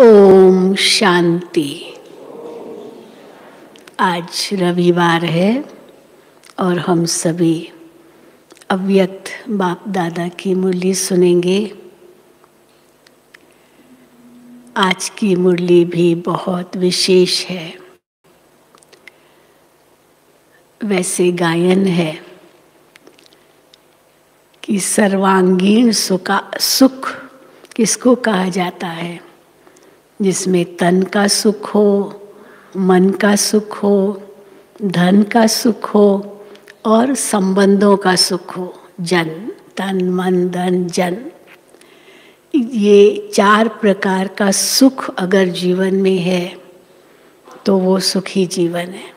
ओम शांति। आज रविवार है और हम सभी अव्यक्त बाप दादा की मुरली सुनेंगे। आज की मुरली भी बहुत विशेष है। वैसे गायन है कि सर्वांगीण सुख किसको कहा जाता है, जिसमें तन का सुख हो, मन का सुख हो, धन का सुख हो और संबंधों का सुख हो। जन, तन, मन, धन, जन, ये चार प्रकार का सुख अगर जीवन में है तो वो सुखी जीवन है।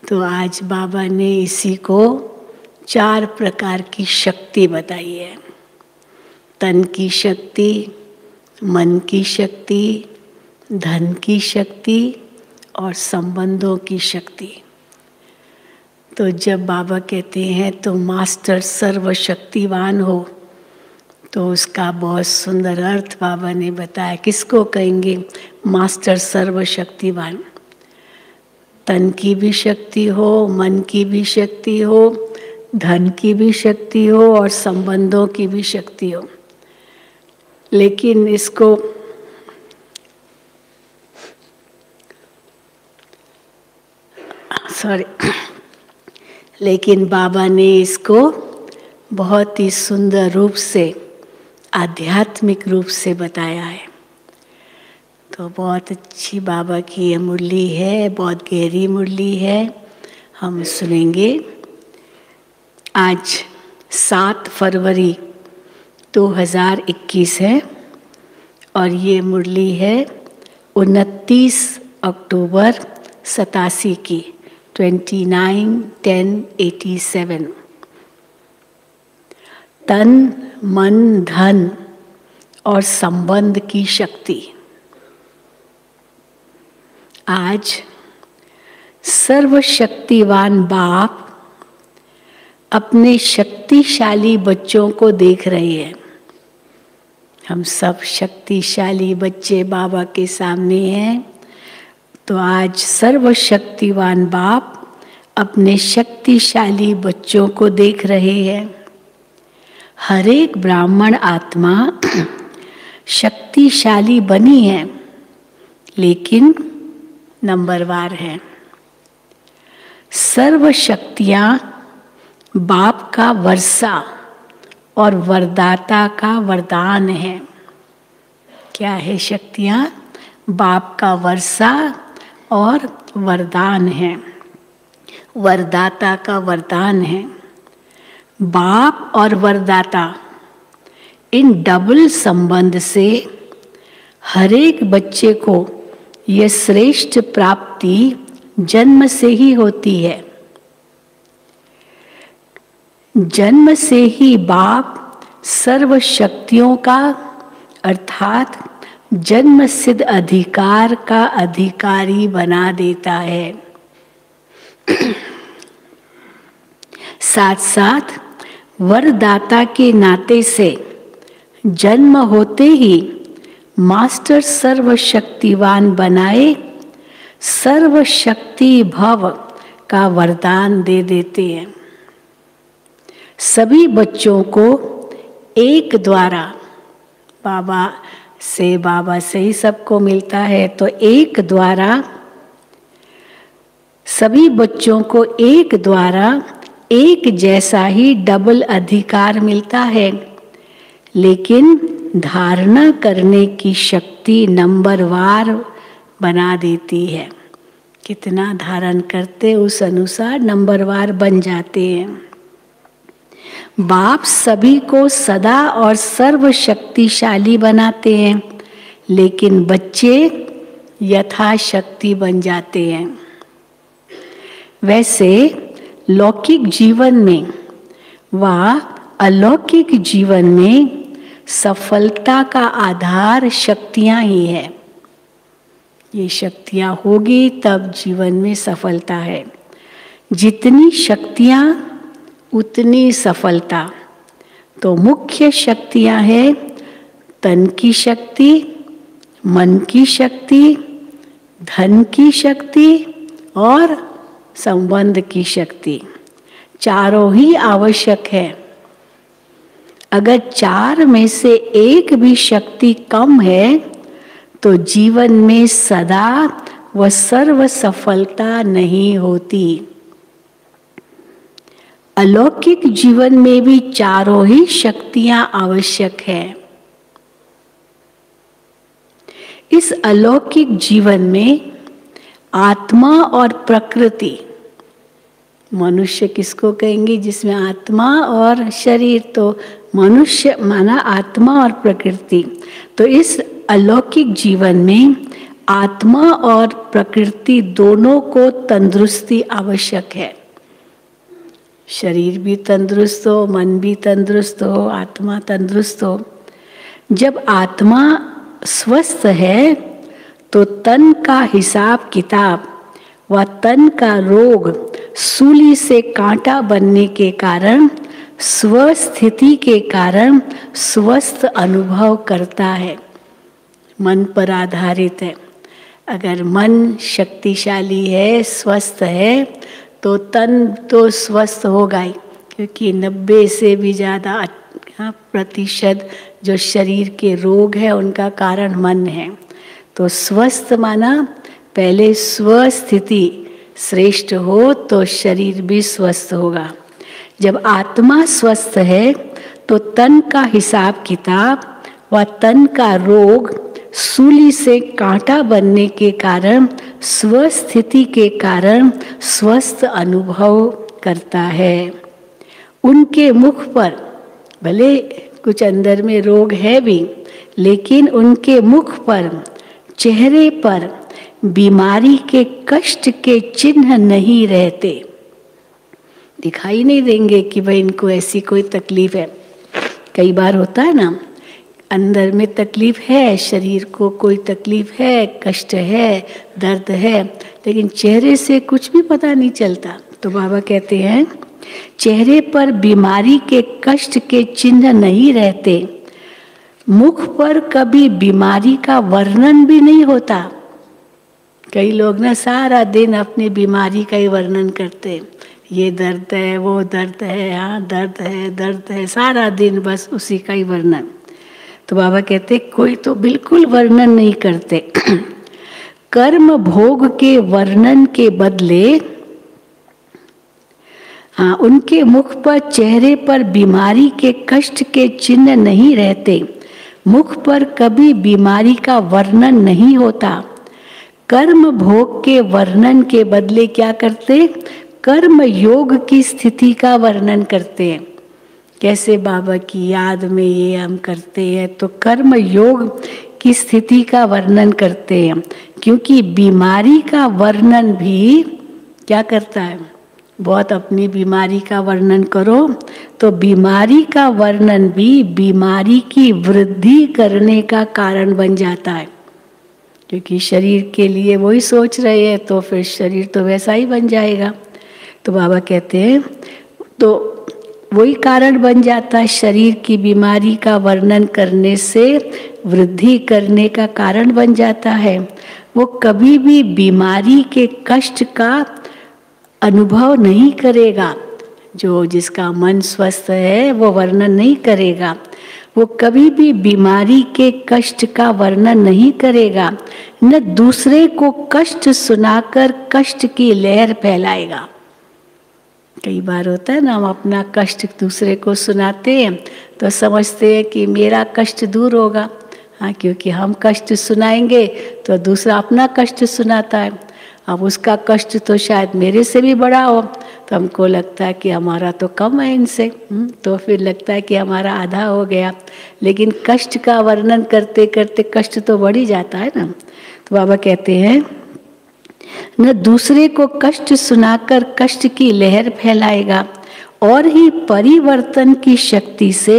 तो आज बाबा ने इसी को चार प्रकार की शक्ति बताई है। तन की शक्ति, मन की शक्ति, धन की शक्ति और संबंधों की शक्ति। तो जब बाबा कहते हैं तो मास्टर सर्वशक्तिवान हो, तो उसका बहुत सुंदर अर्थ बाबा ने बताया। किसको कहेंगे मास्टर सर्वशक्तिवान? तन की भी शक्ति हो, मन की भी शक्ति हो, धन की भी शक्ति हो और संबंधों की भी शक्ति हो। लेकिन इसको लेकिन बाबा ने इसको बहुत ही सुंदर रूप से, आध्यात्मिक रूप से बताया है। तो बहुत अच्छी बाबा की ये मुरली है, बहुत गहरी मुरली है, हम सुनेंगे। आज 7 फरवरी 2021 है और ये मुरली है 29 अक्टूबर 87 की, 29/10/87। तन, मन, धन और संबंध की शक्ति। आज सर्वशक्तिवान बाप अपने शक्तिशाली बच्चों को देख रहे हैं। हम सब शक्तिशाली बच्चे बाबा के सामने हैं। तो आज सर्वशक्तिवान बाप अपने शक्तिशाली बच्चों को देख रहे हैं। हर एक ब्राह्मण आत्मा शक्तिशाली बनी है, लेकिन नंबरवार है। सर्व शक्तियां बाप का वर्षा और वरदाता का वरदान है। क्या है शक्तियां? बाप का वर्षा और वरदान है, वरदाता का वरदान है। बाप और वरदाता, इन डबल संबंध से हर एक बच्चे को यह श्रेष्ठ प्राप्ति जन्म से ही होती है। जन्म से ही बाप सर्व शक्तियों का अर्थात जन्म सिद्ध अधिकार का अधिकारी बना देता है। साथ साथ वरदाता के नाते से जन्म होते ही मास्टर सर्वशक्तिवान बनाए सर्वशक्ति भव का वरदान दे देते हैं। सभी बच्चों को एक द्वारा, बाबा से ही सबको मिलता है, तो एक द्वारा सभी बच्चों को एक द्वारा एक जैसा ही डबल अधिकार मिलता है, लेकिन धारणा करने की शक्ति नंबरवार बना देती है। कितना धारण करते उस अनुसार नंबरवार बन जाते हैं। बाप सभी को सदा और सर्वशक्तिशाली बनाते हैं, लेकिन बच्चे यथाशक्ति बन जाते हैं। वैसे लौकिक जीवन में व अलौकिक जीवन में सफलता का आधार शक्तियां ही है। ये शक्तियां होगी तब जीवन में सफलता है। जितनी शक्तियां उतनी सफलता। तो मुख्य शक्तियां हैं तन की शक्ति, मन की शक्ति, धन की शक्ति और संबंध की शक्ति, चारों ही आवश्यक है। अगर चार में से एक भी शक्ति कम है तो जीवन में सदा व सर्व सफलता नहीं होती। अलौकिक जीवन में भी चारों ही शक्तियां आवश्यक है। इस अलौकिक जीवन में आत्मा और प्रकृति, मनुष्य किसको कहेंगे? जिसमें आत्मा और शरीर, तो मनुष्य माना आत्मा और प्रकृति। तो इस अलौकिक जीवन में आत्मा और प्रकृति दोनों को तंदुरुस्ती आवश्यक है। शरीर भी तंदुरुस्त हो, मन भी तंदुरुस्त हो, आत्मा तंदुरुस्त हो। जब आत्मा स्वस्थ है तो तन का हिसाब किताब व तन का रोग सूली से कांटा बनने के कारण, स्वस्थिति के कारण स्वस्थ अनुभव करता है। मन पर आधारित है। अगर मन शक्तिशाली है, स्वस्थ है, तो तन तो स्वस्थ होगा ही, क्योंकि 90 से भी ज़्यादा प्रतिशत जो शरीर के रोग है उनका कारण मन है। तो स्वस्थ माना पहले स्वस्थिति श्रेष्ठ हो तो शरीर भी स्वस्थ होगा। जब आत्मा स्वस्थ है तो तन का हिसाब किताब व तन का रोग सूली से कांटा बनने के कारण, स्वस्थिति के कारण स्वस्थ अनुभव करता है। उनके मुख पर भले कुछ अंदर में रोग है भी, लेकिन उनके मुख पर, चेहरे पर बीमारी के कष्ट के चिन्ह नहीं रहते। दिखाई नहीं देंगे कि भाई इनको ऐसी कोई तकलीफ है। कई बार होता है ना, अंदर में तकलीफ है, शरीर को कोई तकलीफ है, कष्ट है, दर्द है, लेकिन चेहरे से कुछ भी पता नहीं चलता। तो बाबा कहते हैं चेहरे पर बीमारी के कष्ट के चिन्ह नहीं रहते, मुख पर कभी बीमारी का वर्णन भी नहीं होता। कई लोग ना सारा दिन अपनी बीमारी का ही वर्णन करते, ये दर्द है, वो दर्द है, हाँ दर्द है, सारा दिन बस उसी का ही वर्णन। तो बाबा कहते कोई तो बिल्कुल वर्णन नहीं करते। कर्म भोग के वर्णन के बदले, हाँ, उनके मुख पर, चेहरे पर बीमारी के कष्ट के चिन्ह नहीं रहते, मुख पर कभी बीमारी का वर्णन नहीं होता। कर्म भोग के वर्णन के बदले क्या करते? कर्म योग की स्थिति का वर्णन करते हैं। कैसे बाबा की याद में ये हम करते हैं, तो कर्म योग की स्थिति का वर्णन करते हैं। क्योंकि बीमारी का वर्णन भी क्या करता है? बहुत अपनी बीमारी का वर्णन करो तो बीमारी का वर्णन भी बीमारी की वृद्धि करने का कारण बन जाता है। क्योंकि शरीर के लिए वही सोच रहे हैं तो फिर शरीर तो वैसा ही बन जाएगा। तो बाबा कहते हैं तो वही कारण बन जाता है, शरीर की बीमारी का वर्णन करने से वृद्धि करने का कारण बन जाता है। वो कभी भी बीमारी के कष्ट का अनुभव नहीं करेगा। जो जिसका मन स्वस्थ है वो वर्णन नहीं करेगा, वो कभी भी बीमारी के कष्ट का वर्णन नहीं करेगा, न दूसरे को कष्ट सुनाकर कष्ट की लहर फैलाएगा। कई बार होता है ना, हम अपना कष्ट दूसरे को सुनाते हैं तो समझते हैं कि मेरा कष्ट दूर होगा। हाँ, क्योंकि हम कष्ट सुनाएंगे तो दूसरा अपना कष्ट सुनाता है। अब उसका कष्ट तो शायद मेरे से भी बड़ा हो, तो हमको लगता है कि हमारा तो कम है इनसे, तो फिर लगता है कि हमारा आधा हो गया। लेकिन कष्ट का वर्णन करते करते कष्ट तो बढ़ ही जाता है ना। तो बाबा कहते हैं न दूसरे को कष्ट सुनाकर कष्ट की लहर फैलाएगा, और ही परिवर्तन की शक्ति से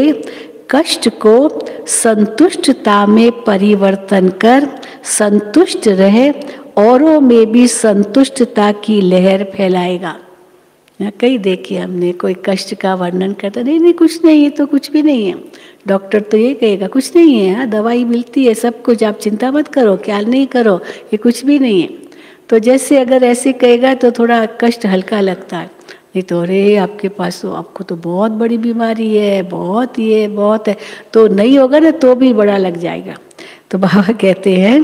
कष्ट को संतुष्टता में परिवर्तन कर संतुष्ट रहे, औरों में भी संतुष्टता की लहर फैलाएगा। कई देखिए हमने, कोई कष्ट का वर्णन करता, नहीं कुछ नहीं, ये तो कुछ भी नहीं है, डॉक्टर तो ये कहेगा कुछ नहीं है, हाँ दवाई मिलती है सब कुछ, आप चिंता मत करो, ख्याल नहीं करो, ये कुछ भी नहीं है। तो जैसे अगर ऐसे कहेगा तो थोड़ा कष्ट हल्का लगता है, नहीं तो अरे आपके पास तो, आपको तो बहुत बड़ी बीमारी है, बहुत ये बहुत है, तो नहीं होगा ना तो भी बड़ा लग जाएगा। तो बाबा कहते हैं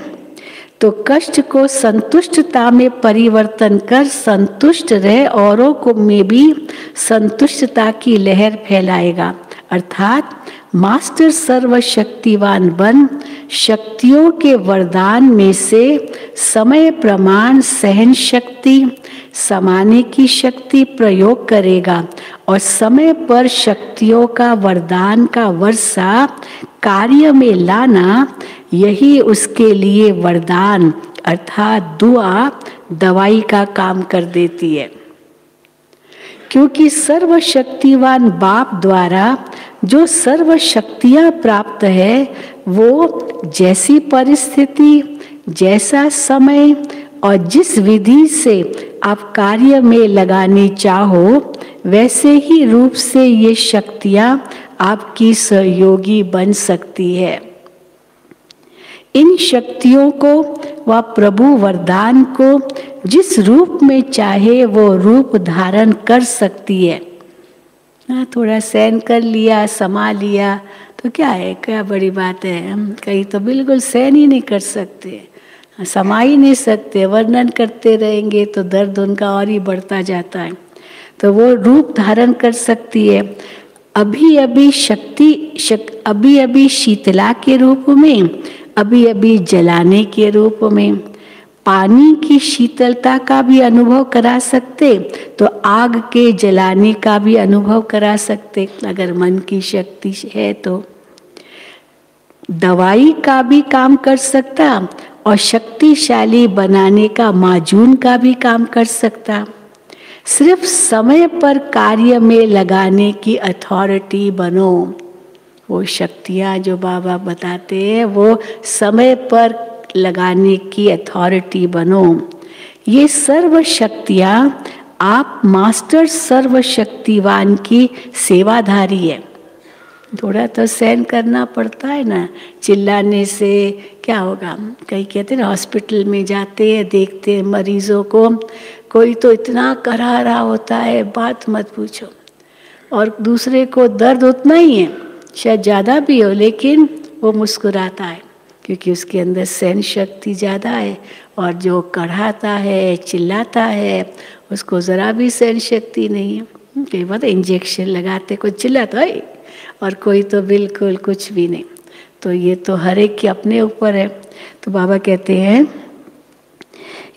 तो कष्ट को संतुष्टता में परिवर्तन कर संतुष्ट रह, औरों को में भी संतुष्टता की लहर फैलाएगा। अर्थात मास्टर सर्वशक्तिवान बन शक्तियों के वरदान में से समय प्रमाण सहन शक्ति, समाने की शक्ति प्रयोग करेगा और समय पर शक्तियों का वरदान का वर्षा कार्य में लाना, यही उसके लिए वरदान अर्थात दुआ दवाई का काम कर देती है। क्योंकि सर्वशक्तिवान बाप द्वारा जो सर्व शक्तियाँ प्राप्त है, वो जैसी परिस्थिति, जैसा समय और जिस विधि से आप कार्य में लगानी चाहो, वैसे ही रूप से ये शक्तियाँ आपकी सहयोगी बन सकती है। इन शक्तियों को व प्रभु वरदान को जिस रूप में चाहे वो रूप धारण कर सकती है। थोड़ा सहन कर लिया, समा लिया तो क्या है, क्या बड़ी बात है। हम कहीं तो बिल्कुल सहन ही नहीं कर सकते, समा ही नहीं सकते, वर्णन करते रहेंगे तो दर्द उनका और ही बढ़ता जाता है। तो वो रूप धारण कर सकती है। अभी अभी शीतला के रूप में, अभी अभी जलाने के रूप में, पानी की शीतलता का भी अनुभव करा सकते तो आग के जलाने का भी अनुभव करा सकते, अगर मन की शक्ति है तो। दवाई का भी काम कर सकता और शक्तिशाली बनाने का, माजून का भी काम कर सकता। सिर्फ समय पर कार्य में लगाने की अथॉरिटी बनो। वो शक्तियाँ जो बाबा बताते हैं वो समय पर लगाने की अथॉरिटी बनो। ये सर्व शक्तियाँ आप मास्टर सर्वशक्तिवान की सेवाधारी है। थोड़ा तो सहन करना पड़ता है ना, चिल्लाने से क्या होगा। कई कहते हैं ना, हॉस्पिटल में जाते हैं, देखते हैं मरीजों को, कोई तो इतना करा रहा होता है बात मत पूछो, और दूसरे को दर्द उतना ही है, शायद ज़्यादा भी हो, लेकिन वो मुस्कुराता है क्योंकि उसके अंदर सहन शक्ति ज़्यादा है। और जो कढ़ाता है, चिल्लाता है, उसको ज़रा भी सहन शक्ति नहीं है। कई बार इंजेक्शन लगाते, कोई चिल्लाता है और कोई तो बिल्कुल कुछ भी नहीं। तो ये तो हर एक के अपने ऊपर है। तो बाबा कहते हैं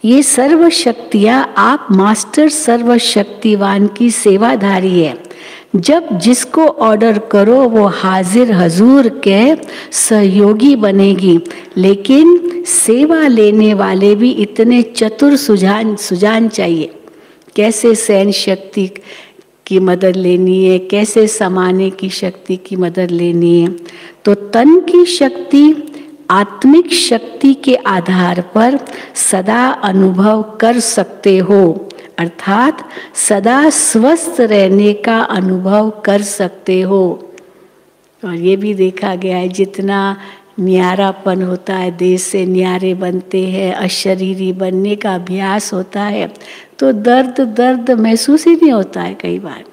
ये सर्व शक्तियाँ आप मास्टर सर्वशक्तिवान की सेवाधारी है। जब जिसको ऑर्डर करो वो हाजिर हजूर के सहयोगी बनेगी। लेकिन सेवा लेने वाले भी इतने चतुर सुजान चाहिए, कैसे सहन शक्ति की मदद लेनी है, कैसे समाने की शक्ति की मदद लेनी है। तो तन की शक्ति आत्मिक शक्ति के आधार पर सदा अनुभव कर सकते हो, अर्थात सदा स्वस्थ रहने का अनुभव कर सकते हो। और ये भी देखा गया है, जितना न्यारापन होता है, देह से न्यारे बनते हैं, अशरीरी बनने का अभ्यास होता है, तो दर्द महसूस ही नहीं होता है कई बार।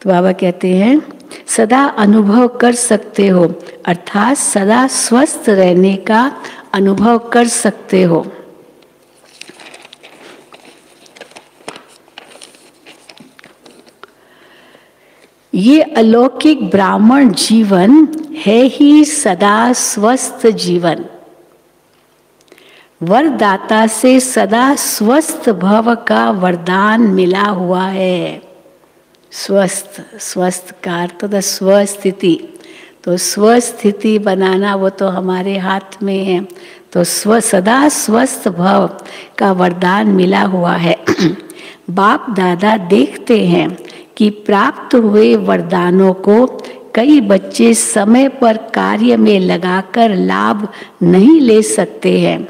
तो बाबा कहते हैं सदा अनुभव कर सकते हो, अर्थात सदा स्वस्थ रहने का अनुभव कर सकते हो। ये अलौकिक ब्राह्मण जीवन है ही सदा स्वस्थ जीवन। वरदाता से सदा स्वस्थ भव का वरदान मिला हुआ है। स्वस्थ का अर्थ तो स्वस्थिति, तो स्वस्थिति बनाना वो तो हमारे हाथ में है। तो सदा स्वस्थ भव का वरदान मिला हुआ है। बाप दादा देखते हैं कि प्राप्त हुए वरदानों को कई बच्चे समय पर कार्य में लगाकर लाभ नहीं ले सकते हैं।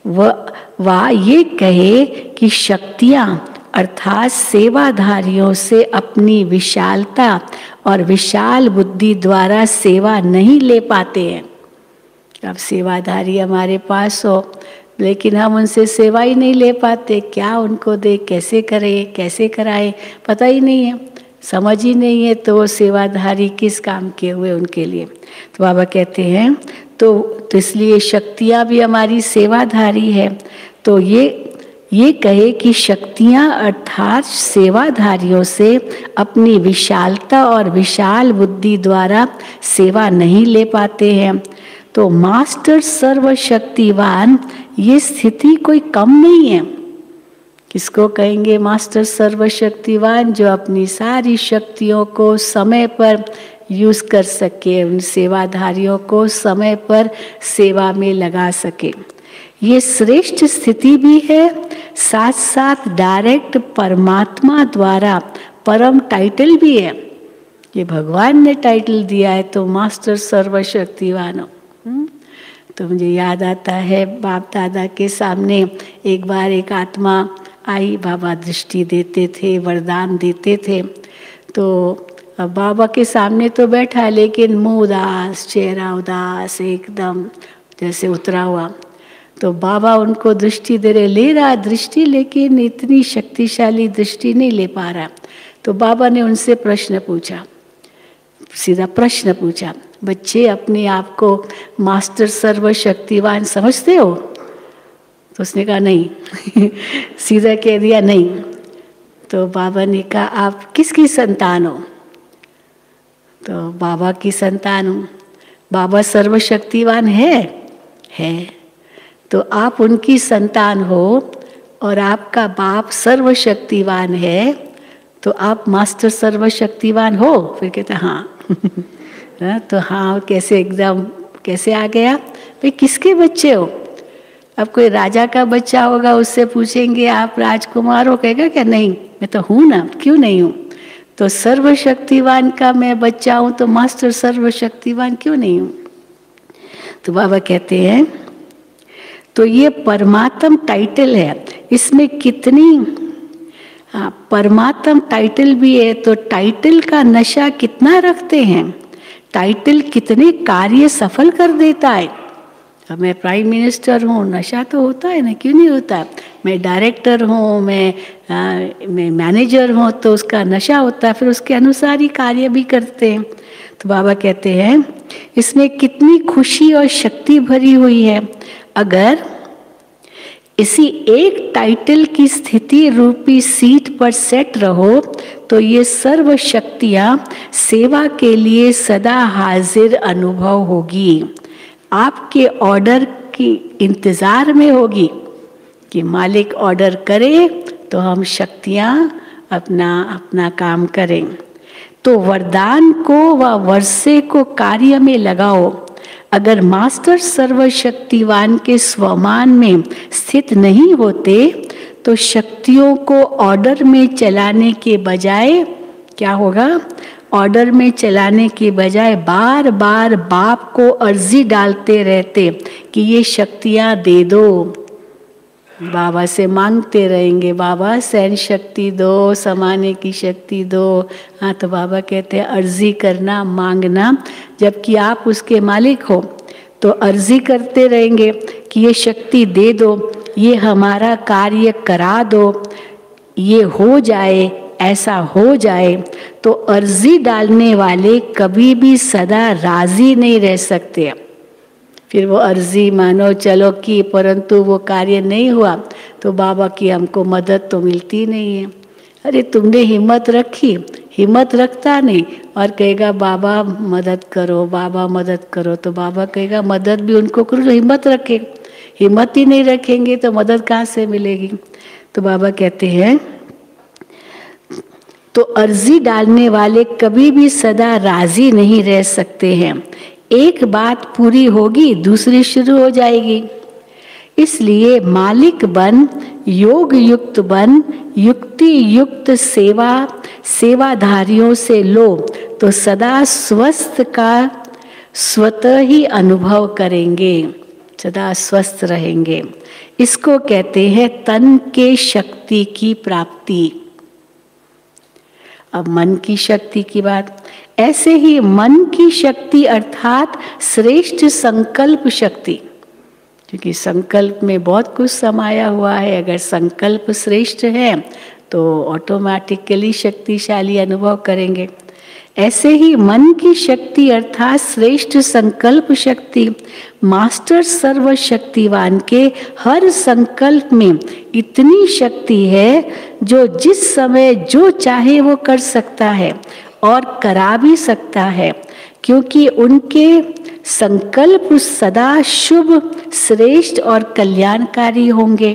वह ये कहे कि शक्तियाँ अर्थात सेवाधारियों से अपनी विशालता और विशाल बुद्धि द्वारा सेवा नहीं ले पाते हैं। अब सेवाधारी हमारे पास हो लेकिन हम उनसे सेवा ही नहीं ले पाते, क्या उनको दे, कैसे करें, कैसे कराएं, पता ही नहीं है, समझ ही नहीं है, तो वो सेवाधारी किस काम के हुए उनके लिए। तो बाबा कहते हैं तो इसलिए शक्तियाँ भी हमारी सेवाधारी है। तो ये कहे कि शक्तियाँ अर्थात सेवाधारियों से अपनी विशालता और विशाल बुद्धि द्वारा सेवा नहीं ले पाते हैं। तो मास्टर सर्वशक्तिवान, ये स्थिति कोई कम नहीं है। किसको कहेंगे मास्टर सर्वशक्तिवान? जो अपनी सारी शक्तियों को समय पर यूज कर सके, उन सेवाधारियों को समय पर सेवा में लगा सके। ये श्रेष्ठ स्थिति भी है, साथ साथ डायरेक्ट परमात्मा द्वारा परम टाइटल भी है। ये भगवान ने टाइटल दिया है, तो मास्टर सर्वशक्तिवान हो। तो मुझे याद आता है बाप दादा के सामने एक बार एक आत्मा आई, बाबा दृष्टि देते थे, वरदान देते थे। तो अब बाबा के सामने तो बैठा है लेकिन मुंह उदास, चेहरा उदास, एकदम जैसे उतरा हुआ। तो बाबा उनको दृष्टि दे रहे, ले रहा दृष्टि, लेकिन इतनी शक्तिशाली दृष्टि नहीं ले पा रहा। तो बाबा ने उनसे प्रश्न पूछा, सीधा प्रश्न पूछा, बच्चे अपने आप को मास्टर सर्वशक्तिवान समझते हो? तो उसने कहा नहीं सीधा कह दिया नहीं। तो बाबा ने कहा आप किसकी संतान हो? तो बाबा की संतान हूँ। बाबा सर्वशक्तिवान है। तो आप उनकी संतान हो और आपका बाप सर्वशक्तिवान है, तो आप मास्टर सर्वशक्तिवान हो? फिर कहता हाँ तो हाँ कैसे, एकदम कैसे आ गया? भाई किसके बच्चे हो? अब कोई राजा का बच्चा होगा, उससे पूछेंगे आप राजकुमार हो, कहेगा क्या नहीं मैं तो हूँ ना, क्यों नहीं हूँ? तो सर्वशक्तिवान का मैं बच्चा हूँ, तो मास्टर सर्वशक्तिवान क्यों नहीं हूँ? तो बाबा कहते हैं तो ये परमात्म टाइटल है, इसमें कितनी परमात्म टाइटल भी है। तो टाइटल का नशा कितना रखते हैं, टाइटल कितने कार्य सफल कर देता है। अब मैं प्राइम मिनिस्टर हूँ, नशा तो होता है ना, क्यों नहीं होता? मैं डायरेक्टर हूँ, मैं मैनेजर हूँ, तो उसका नशा होता है, फिर उसके अनुसार ही कार्य भी करते हैं। तो बाबा कहते हैं इसमें कितनी खुशी और शक्ति भरी हुई है। अगर इसी एक टाइटल की स्थिति रूपी सीट पर सेट रहो तो ये सर्व शक्तियाँ सेवा के लिए सदा हाजिर अनुभव होगी। आपके ऑर्डर की इंतज़ार में होगी कि मालिक ऑर्डर करे तो हम शक्तियाँ अपना काम करें। तो वरदान को व वर्षे को कार्य में लगाओ। अगर मास्टर सर्वशक्तिवान के स्वमान में स्थित नहीं होते तो शक्तियों को ऑर्डर में चलाने के बजाय क्या होगा? ऑर्डर में चलाने के बजाय बार बार बाप को अर्जी डालते रहते कि ये शक्तियाँ दे दो। बाबा से मांगते रहेंगे, बाबा सहन शक्ति दो, समाने की शक्ति दो। हाँ, तो बाबा कहते हैं अर्जी करना, मांगना, जबकि आप उसके मालिक हो। तो अर्जी करते रहेंगे कि ये शक्ति दे दो, ये हमारा कार्य करा दो, ये हो जाए, ऐसा हो जाए। तो अर्जी डालने वाले कभी भी सदा राजी नहीं रह सकते। फिर वो अर्जी मानो चलो की, परंतु वो कार्य नहीं हुआ तो बाबा की हमको मदद तो मिलती नहीं है। अरे तुमने हिम्मत रखी, हिम्मत रखता नहीं और कहेगा बाबा मदद करो, बाबा मदद करो। तो बाबा कहेगा मदद भी उनको करो जो हिम्मत रखे। हिम्मत ही नहीं रखेंगे तो मदद कहाँ से मिलेगी? तो बाबा कहते हैं तो अर्जी डालने वाले कभी भी सदा राजी नहीं रह सकते हैं। एक बात पूरी होगी दूसरी शुरू हो जाएगी। इसलिए मालिक बन, योग युक्त बन, युक्ति युक्त सेवाधारियों से लो तो सदा स्वस्थ का स्वतः ही अनुभव करेंगे। सदा स्वस्थ रहेंगे। इसको कहते हैं तन के शक्ति की प्राप्ति। अब मन की शक्ति की बात, ऐसे ही मन की शक्ति अर्थात श्रेष्ठ संकल्प शक्ति, क्योंकि संकल्प में बहुत कुछ समाया हुआ है। अगर संकल्प श्रेष्ठ है तो ऑटोमेटिकली शक्तिशाली अनुभव करेंगे। ऐसे ही मन की शक्ति अर्थात श्रेष्ठ संकल्प शक्ति मास्टर सर्वशक्तिवान के हर संकल्प में इतनी शक्ति है जो जिस समय जो चाहे वो कर सकता है और करा भी सकता है, क्योंकि उनके संकल्प सदा शुभ, श्रेष्ठ और कल्याणकारी होंगे।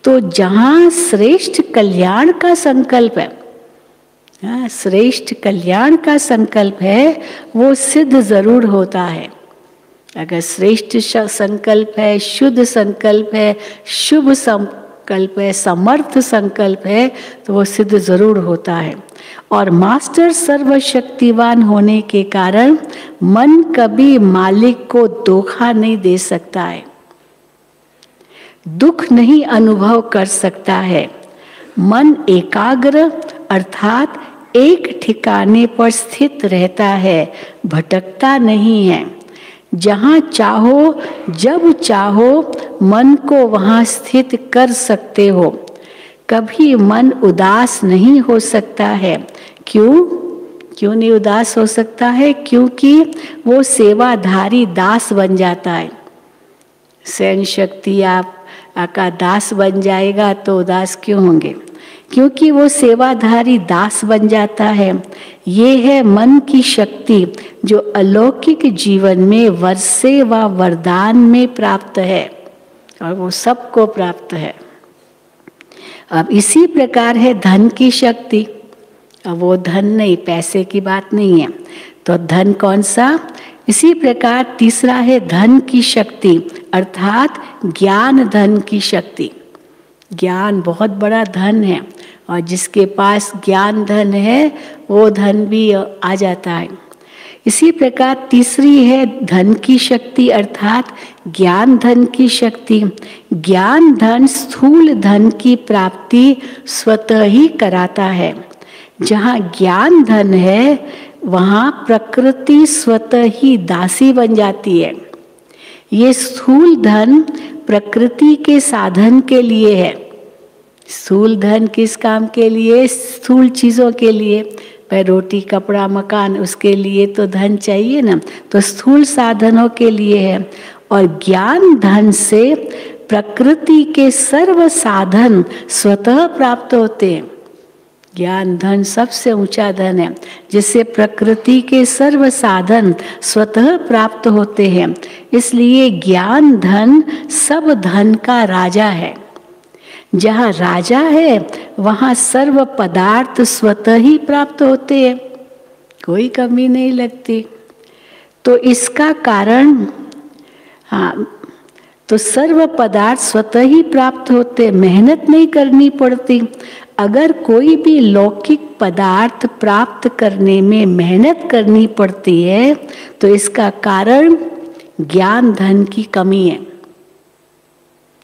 तो जहाँ श्रेष्ठ कल्याण का संकल्प है, श्रेष्ठ कल्याण का संकल्प है, वो सिद्ध जरूर होता है। अगर श्रेष्ठ संकल्प है, शुद्ध संकल्प है, शुभ संकल्प है, समर्थ संकल्प है, तो वो सिद्ध जरूर होता है। और मास्टर सर्वशक्तिवान होने के कारण मन कभी मालिक को धोखा नहीं दे सकता है, दुख नहीं अनुभव कर सकता है। मन एकाग्र अर्थात एक ठिकाने पर स्थित रहता है, भटकता नहीं है। जहाँ चाहो जब चाहो मन को वहाँ स्थित कर सकते हो। कभी मन उदास नहीं हो सकता है। क्यों नहीं उदास हो सकता है? क्योंकि वो सेवाधारी दास बन जाता है। सहन शक्ति आपका दास बन जाएगा तो उदास क्यों होंगे? क्योंकि वो सेवाधारी दास बन जाता है। ये है मन की शक्ति जो अलौकिक जीवन में वर्षे व वरदान में प्राप्त है, और वो सबको प्राप्त है। अब इसी प्रकार है धन की शक्ति। अब वो धन नहीं, पैसे की बात नहीं है, तो धन कौन सा? इसी प्रकार तीसरा है धन की शक्ति अर्थात ज्ञान धन की शक्ति। ज्ञान बहुत बड़ा धन है, और जिसके पास ज्ञान धन है वो धन भी आ जाता है। इसी प्रकार तीसरी है धन की शक्ति अर्थात ज्ञान धन की शक्ति। ज्ञान धन स्थूल धन की प्राप्ति स्वतः ही कराता है। जहाँ ज्ञान धन है वहाँ प्रकृति स्वतः ही दासी बन जाती है। ये स्थूल धन प्रकृति के साधन के लिए है। स्थूल धन किस काम के लिए? स्थूल चीज़ों के लिए। पर रोटी, कपड़ा, मकान, उसके लिए तो धन चाहिए ना, तो स्थूल साधनों के लिए है। और ज्ञान धन से प्रकृति के सर्व साधन स्वतः प्राप्त होते हैं। ज्ञान धन सबसे ऊंचा धन है, जिससे प्रकृति के सर्व साधन स्वतः प्राप्त होते हैं। इसलिए ज्ञान धन सब धन का राजा है। जहाँ राजा है वहाँ सर्व पदार्थ स्वतः ही प्राप्त होते हैं, कोई कमी नहीं लगती। तो इसका कारण, तो सर्व पदार्थ स्वतः ही प्राप्त होते, मेहनत नहीं करनी पड़ती। अगर कोई भी लौकिक पदार्थ प्राप्त करने में मेहनत करनी पड़ती है तो इसका कारण ज्ञान धन की कमी है।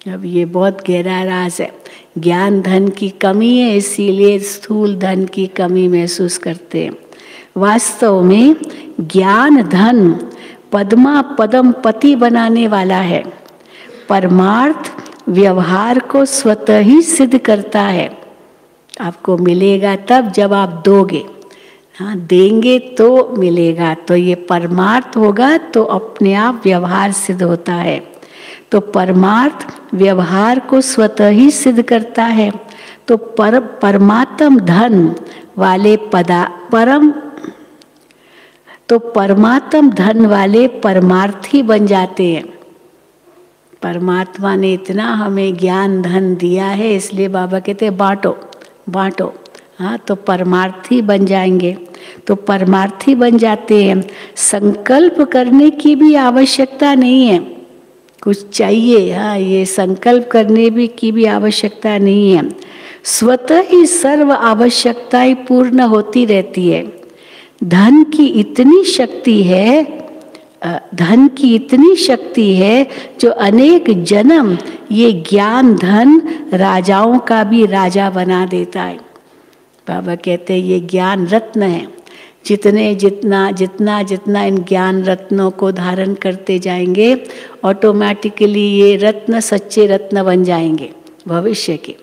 अब ये बहुत गहरा राज है। ज्ञान धन की कमी है, इसीलिए स्थूल धन की कमी महसूस करते हैं। वास्तव में ज्ञान धन पद्मा पदम पति बनाने वाला है। परमार्थ व्यवहार को स्वतः ही सिद्ध करता है। आपको मिलेगा तब जब आप दोगे, देंगे तो मिलेगा। तो ये परमार्थ होगा तो अपने आप व्यवहार सिद्ध होता है। तो परमार्थ व्यवहार को स्वतः ही सिद्ध करता है। तो परमात्म धन वाले परमात्म धन वाले परमार्थी बन जाते हैं। परमात्मा ने इतना हमें ज्ञान धन दिया है, इसलिए बाबा कहते हैं बांटो बांटो। तो परमार्थी बन जाएंगे। तो परमार्थी बन जाते हैं। संकल्प करने की भी आवश्यकता नहीं है, कुछ चाहिए, ये संकल्प करने की भी आवश्यकता नहीं है। स्वतः ही सर्व आवश्यकताएं पूर्ण होती रहती है। धन की इतनी शक्ति है, धन की इतनी शक्ति है जो अनेक जन्म ये ज्ञान धन राजाओं का भी राजा बना देता है। बाबा कहते हैं ये ज्ञान रत्न है, जितना इन ज्ञान रत्नों को धारण करते जाएंगे ऑटोमेटिकली ये रत्न सच्चे रत्न बन जाएंगे भविष्य के।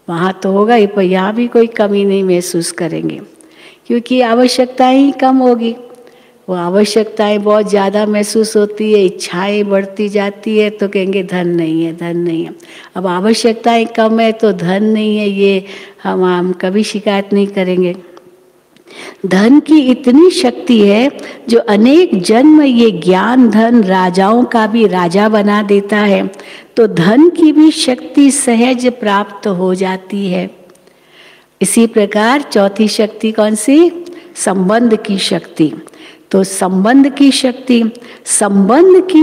वहाँ तो होगा ही, पर यहाँ भी कोई कमी नहीं महसूस करेंगे, क्योंकि आवश्यकताएं ही कम होगी। वो आवश्यकताएं बहुत ज़्यादा महसूस होती है, इच्छाएं बढ़ती जाती है, तो कहेंगे धन नहीं है, धन नहीं है। अब आवश्यकताएं कम है तो धन नहीं है, ये हम कभी शिकायत नहीं करेंगे। धन की इतनी शक्ति है जो अनेक जन्म ये ज्ञान धन राजाओं का भी राजा बना देता है, तो धन की भी शक्ति सहज प्राप्त हो जाती है। इसी प्रकार चौथी शक्ति कौन सी? संबंध की शक्ति। तो संबंध की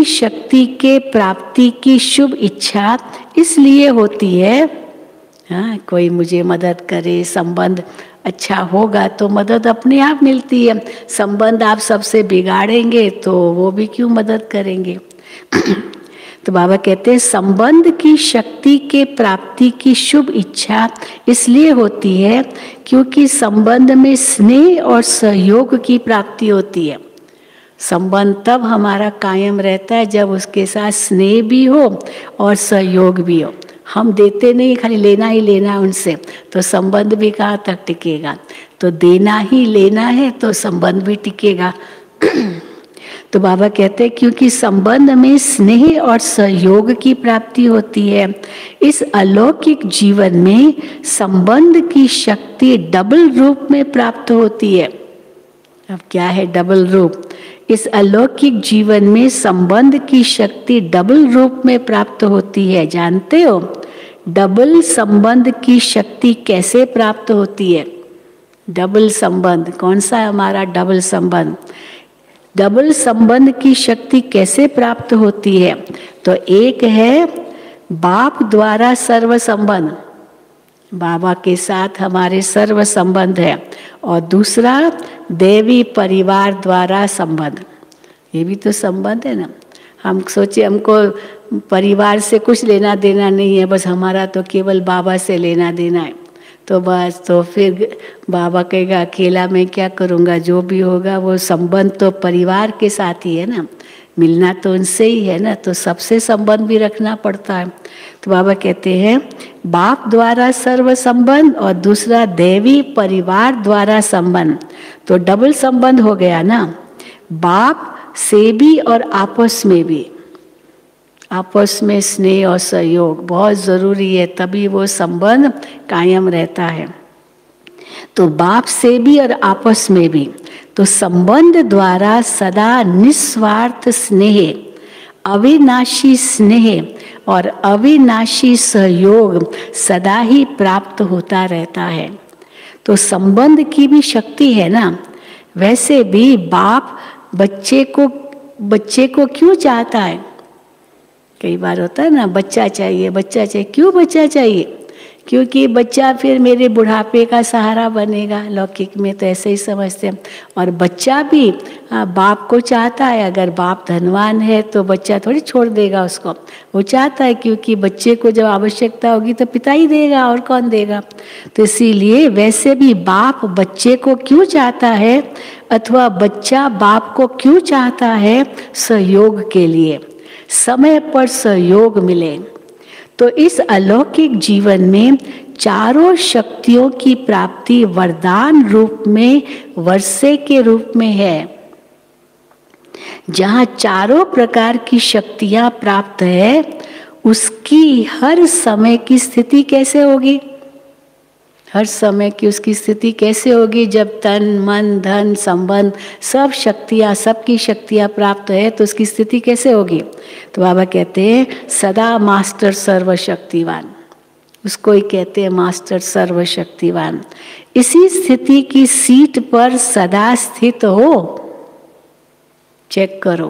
शक्ति के प्राप्ति की शुभ इच्छा इसलिए होती है, हाँ, कोई मुझे मदद करे, संबंध अच्छा होगा तो मदद अपने आप मिलती है। संबंध आप सबसे बिगाड़ेंगे तो वो भी क्यों मदद करेंगे। तो बाबा कहते हैं संबंध की शक्ति के प्राप्ति की शुभ इच्छा इसलिए होती है क्योंकि संबंध में स्नेह और सहयोग की प्राप्ति होती है। संबंध तब हमारा कायम रहता है जब उसके साथ स्नेह भी हो और सहयोग भी हो। हम देते नहीं, खाली लेना ही लेना है उनसे, तो संबंध भी कहाँ तक टिकेगा। तो देना ही लेना है तो संबंध भी टिकेगा। तो बाबा कहते हैं क्योंकि संबंध में स्नेह और सहयोग की प्राप्ति होती है, इस अलौकिक जीवन में संबंध की शक्ति डबल रूप में प्राप्त होती है। अब क्या है डबल रूप? इस अलौकिक जीवन में संबंध की शक्ति डबल रूप में प्राप्त होती है। जानते हो डबल संबंध की शक्ति कैसे प्राप्त होती है? डबल संबंध कौन सा है हमारा डबल संबंध? डबल संबंध की शक्ति कैसे प्राप्त होती है? तो एक है बाप द्वारा सर्व संबंध, बाबा के साथ हमारे सर्व संबंध है, और दूसरा देवी परिवार द्वारा संबंध। ये भी तो संबंध है ना। हम सोचे हमको परिवार से कुछ लेना देना नहीं है, बस हमारा तो केवल बाबा से लेना देना है, तो बस तो फिर बाबा कहेगा अकेला मैं क्या करूँगा, जो भी होगा वो संबंध तो परिवार के साथ ही है ना, मिलना तो उनसे ही है ना, तो सबसे संबंध भी रखना पड़ता है। तो बाबा कहते हैं बाप द्वारा सर्व संबंध और दूसरा देवी परिवार द्वारा संबंध, तो डबल संबंध हो गया ना। बाप से भी और आपस में भी, आपस में स्नेह और सहयोग बहुत ज़रूरी है, तभी वो संबंध कायम रहता है। तो बाप से भी और आपस में भी, तो संबंध द्वारा सदा निस्वार्थ स्नेह, अविनाशी स्नेह और अविनाशी सहयोग सदा ही प्राप्त होता रहता है। तो संबंध की भी शक्ति है ना। वैसे भी बाप बच्चे को क्यों चाहता है? कई बार होता है ना, बच्चा चाहिए, क्यों बच्चा चाहिए? क्योंकि बच्चा फिर मेरे बुढ़ापे का सहारा बनेगा। लौकिक में तो ऐसे ही समझते हैं। और बच्चा भी बाप को चाहता है। अगर बाप धनवान है तो बच्चा थोड़ी छोड़ देगा उसको, वो चाहता है, क्योंकि बच्चे को जब आवश्यकता होगी तो पिता ही देगा, और कौन देगा। तो इसीलिए वैसे भी बाप बच्चे को क्यों चाहता है, अथवा बच्चा बाप को क्यों चाहता है? सहयोग के लिए, समय पर सहयोग मिले। तो इस अलौकिक जीवन में चारों शक्तियों की प्राप्ति वरदान रूप में, वर्षे के रूप में है। जहाँ चारों प्रकार की शक्तियाँ प्राप्त है, उसकी हर समय की स्थिति कैसे होगी? हर समय की उसकी स्थिति कैसे होगी? जब तन मन धन संबंध सब शक्तियाँ, सबकी शक्तियाँ प्राप्त है, तो उसकी स्थिति कैसे होगी? तो बाबा कहते हैं सदा मास्टर सर्वशक्तिवान, उसको ही कहते हैं मास्टर सर्वशक्तिवान। इसी स्थिति की सीट पर सदा स्थित हो। चेक करो,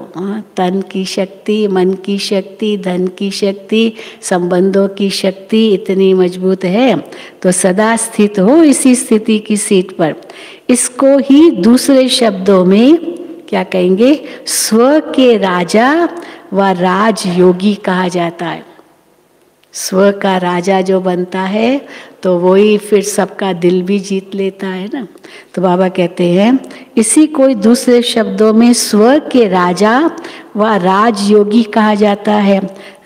तन की शक्ति, मन की शक्ति, धन की शक्ति, संबंधों की शक्ति इतनी मजबूत है, तो सदा स्थित हो इसी स्थिति की सीट पर। इसको ही दूसरे शब्दों में क्या कहेंगे, स्व के राजा व राजयोगी कहा जाता है। स्व का राजा जो बनता है तो वही फिर सबका दिल भी जीत लेता है ना। तो बाबा कहते हैं इसी को दूसरे शब्दों में स्व के राजा व राजयोगी कहा जाता है।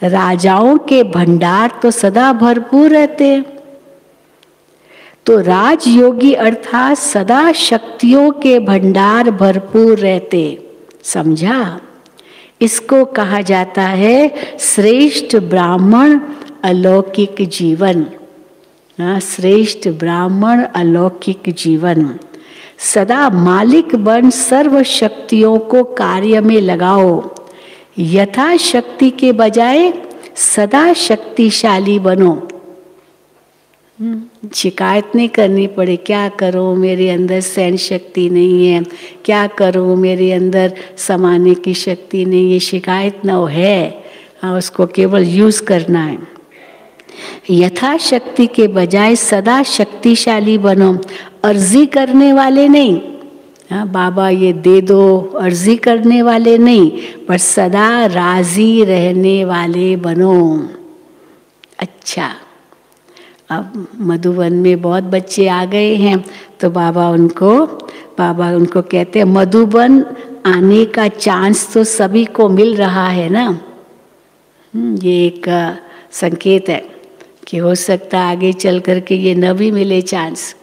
राजाओं के भंडार तो सदा भरपूर रहते हैं, तो राजयोगी अर्थात सदा शक्तियों के भंडार भरपूर रहते। समझा? इसको कहा जाता है श्रेष्ठ ब्राह्मण अलौकिक जीवन। श्रेष्ठ ब्राह्मण अलौकिक जीवन। सदा मालिक बन सर्व शक्तियों को कार्य में लगाओ, यथा शक्ति के बजाय सदा शक्तिशाली बनो। शिकायत नहीं करनी पड़े, क्या करूं मेरे अंदर सहन शक्ति नहीं है, क्या करूं मेरे अंदर समाने की शक्ति नहीं है, शिकायत न हो, है उसको केवल यूज करना है। यथा शक्ति के बजाय सदा शक्तिशाली बनो, अर्जी करने वाले नहीं। बाबा ये दे दो, अर्जी करने वाले नहीं, पर सदा राजी रहने वाले बनो। अच्छा, अब मधुबन में बहुत बच्चे आ गए हैं, तो बाबा उनको कहते हैं मधुबन आने का चांस तो सभी को मिल रहा है ना। ये एक संकेत है कि हो सकता है आगे चल करके ये न भी मिले चांस।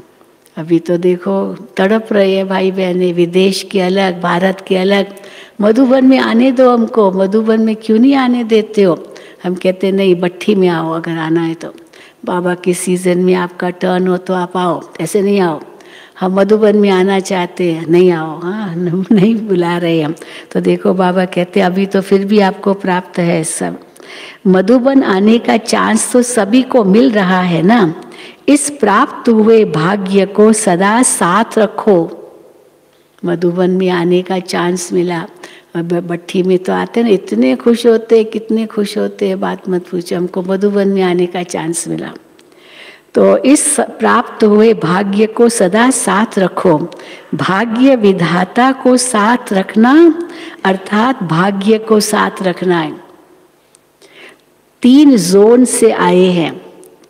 अभी तो देखो तड़प रहे हैं भाई बहनें, विदेश के अलग, भारत के अलग। मधुबन में आने दो हमको, मधुबन में क्यों नहीं आने देते हो? हम कहते नहीं, भट्ठी में आओ अगर आना है तो। बाबा के सीजन में आपका टर्न हो तो आप आओ, ऐसे नहीं आओ। हम मधुबन में आना चाहते हैं, नहीं आओ। हाँ, नहीं बुला रहे हम। तो देखो बाबा कहते अभी तो फिर भी आपको प्राप्त है सब। मधुबन आने का चांस तो सभी को मिल रहा है ना। इस प्राप्त हुए भाग्य को सदा साथ रखो। मधुबन में आने का चांस मिला, अब भट्ठी में तो आते ना, इतने खुश होते, कितने खुश होते हैं, बात मत पूछो। हमको मधुबन में आने का चांस मिला, तो इस प्राप्त हुए भाग्य को सदा साथ रखो। भाग्य विधाता को साथ रखना अर्थात भाग्य को साथ रखना है। 3 जोन से आए हैं,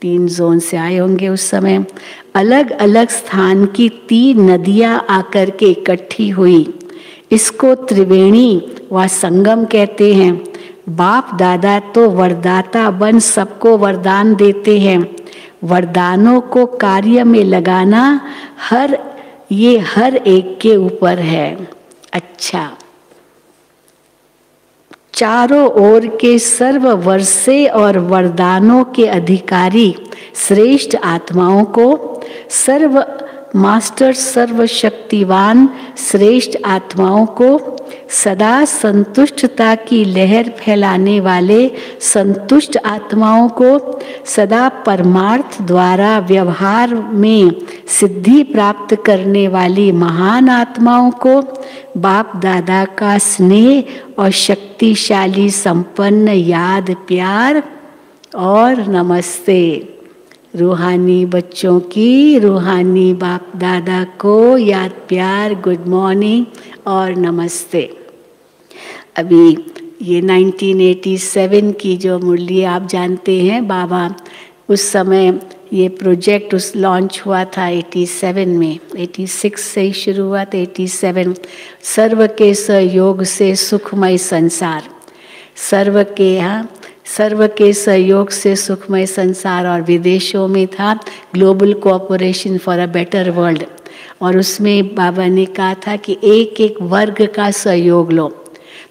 3 जोन से आए होंगे उस समय। अलग अलग स्थान की 3 नदियां आकर के इकट्ठी हुई, इसको त्रिवेणी व संगम कहते हैं। बाप दादा तो वरदाता बन सबको वरदान देते हैं। वरदानों को कार्य में लगाना हर एक के ऊपर है। अच्छा, चारों ओर के सर्व वर्षे और वरदानों के अधिकारी श्रेष्ठ आत्माओं को, सर्व मास्टर सर्वशक्तिवान श्रेष्ठ आत्माओं को, सदा संतुष्टता की लहर फैलाने वाले संतुष्ट आत्माओं को, सदा परमार्थ द्वारा व्यवहार में सिद्धि प्राप्त करने वाली महान आत्माओं को, बाप दादा का स्नेह और शक्तिशाली संपन्न याद प्यार और नमस्ते। रूहानी बच्चों की रूहानी बाप दादा को याद प्यार, गुड मॉर्निंग और नमस्ते। अभी ये 1987 की जो मुरली आप जानते हैं, बाबा उस समय ये प्रोजेक्ट लॉन्च हुआ था 87 में, 86 से ही शुरू हुआ था, 87। सर्व के सहयोग से सुखमय संसार, सर्व के सहयोग से सुखमय संसार, और विदेशों में था global cooperation for a better world. और उसमें बाबा ने कहा था कि एक एक वर्ग का सहयोग लो।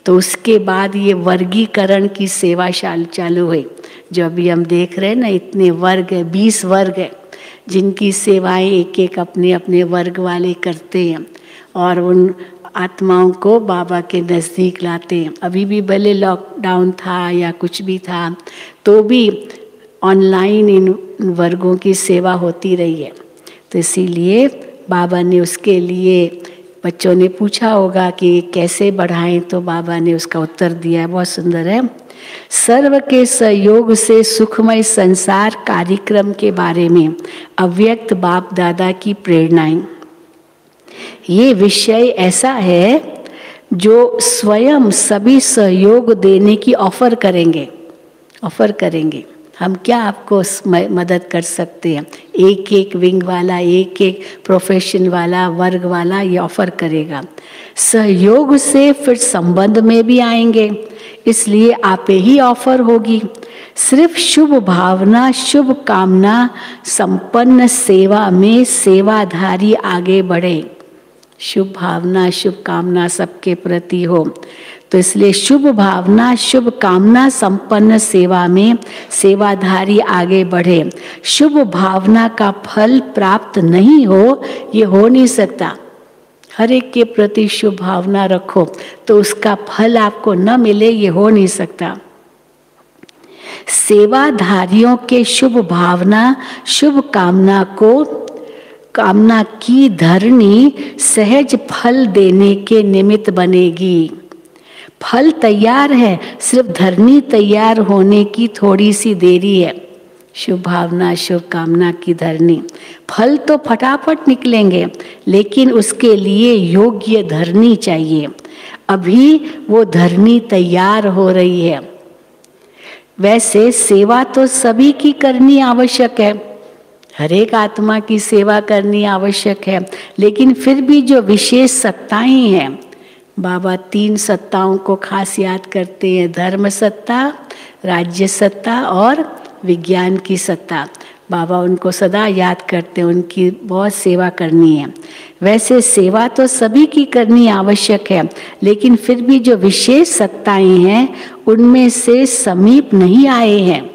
तो उसके बाद ये वर्गीकरण की सेवा चालू हुई, जो अभी हम देख रहे हैं ना, इतने वर्ग है, 20 वर्ग है, जिनकी सेवाएं एक एक अपने अपने वर्ग वाले करते हैं और उन आत्माओं को बाबा के नज़दीक लाते हैं। अभी भी भले लॉकडाउन था या कुछ भी था, तो भी ऑनलाइन इन वर्गों की सेवा होती रही है। तो इसीलिए बाबा ने उसके लिए, बच्चों ने पूछा होगा कि कैसे बढ़ाएं, तो बाबा ने उसका उत्तर दिया है, बहुत सुंदर है। सर्व के सहयोग से सुखमय संसार कार्यक्रम के बारे में अव्यक्त बाप दादा की प्रेरणाएं। ये विषय ऐसा है जो स्वयं सभी सहयोग देने की ऑफर करेंगे। हम क्या आपको मदद कर सकते हैं? एक एक विंग वाला, एक एक प्रोफेशन वाला, वर्ग वाला ये ऑफर करेगा। सहयोग से फिर संबंध में भी आएंगे, इसलिए आपे ही ऑफर होगी। सिर्फ शुभ भावना, शुभ कामना संपन्न सेवा में सेवाधारी आगे बढ़े। शुभ भावना, शुभ कामना सबके प्रति हो, तो इसलिए शुभ भावना, शुभ कामना संपन्न सेवा में सेवाधारी आगे बढ़े। शुभ भावना का फल प्राप्त नहीं हो, ये हो नहीं सकता। हर एक के प्रति शुभ भावना रखो तो उसका फल आपको न मिले, ये हो नहीं सकता। सेवाधारियों के शुभ भावना, शुभ कामना को, कामना की धरनी सहज फल देने के निमित्त बनेगी। फल तैयार है, सिर्फ धरनी तैयार होने की थोड़ी सी देरी है। शुभ भावना, शुभ कामना की धरनी, फल तो फटाफट निकलेंगे, लेकिन उसके लिए योग्य धरनी चाहिए। अभी वो धरनी तैयार हो रही है। वैसे सेवा तो सभी की करनी आवश्यक है, हर एक आत्मा की सेवा करनी आवश्यक है, लेकिन फिर भी जो विशेष सत्ताएं हैं, बाबा 3 सत्ताओं को खास याद करते हैं, धर्म सत्ता, राज्य सत्ता और विज्ञान की सत्ता। बाबा उनको सदा याद करते हैं, उनकी बहुत सेवा करनी है। वैसे सेवा तो सभी की करनी आवश्यक है, लेकिन फिर भी जो विशेष सत्ताएं हैं उनमें से समीप नहीं आए हैं।